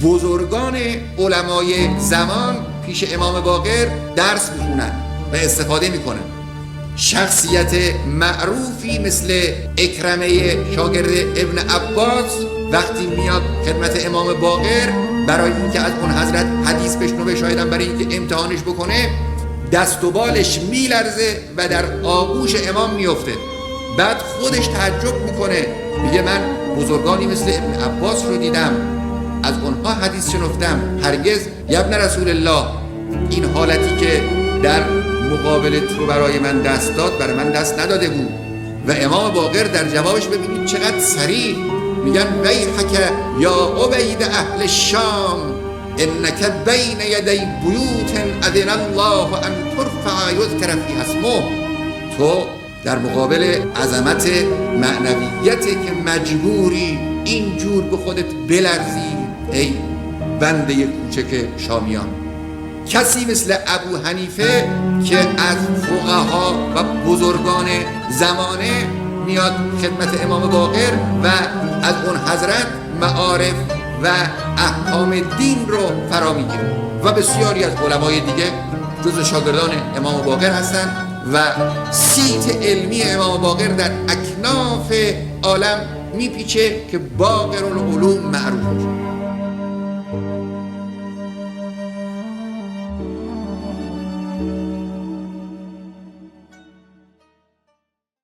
بزرگان علمای زمان پیش امام باقر درس میخونن و استفاده میکنن. شخصیت معروفی مثل اکرمه شاگرد ابن عباس وقتی میاد خدمت امام باقر برای اینکه از اون حضرت حدیث بشنوه، شاید هم برای اینکه امتحانش بکنه، دست و بالش میلرزه و در آغوش امام میفته. بعد خودش تعجب میکنه، میگه من بزرگانی مثل ابن عباس رو دیدم، از اونها حدیث شنفتم، هرگز یا ابن رسول الله این حالتی که در مقابل تو برای من دست داد برای من دست نداده بود. و امام باقر در جوابش ببینید چقدر صریح میگن ویحک یا عبید اهل الشام انک بین یدی بیوت اذن الله ان ترفع یذکر فیها اسمه. تو در مقابل عظمت معنویتی که مجبوری اینجور به خودت بلرزی ای بنده کوچک شامیان. کسی مثل ابو حنیفه که از فقها و بزرگان زمانه میاد خدمت امام باقر و از اون حضرت معارف و احکام دین رو فرا میگیره و بسیاری از علمای دیگه جز شاگردان امام باقر هستن و صیت علمی امام باقر در اکناف عالم میپیچه که باقر العلوم معروف میشه.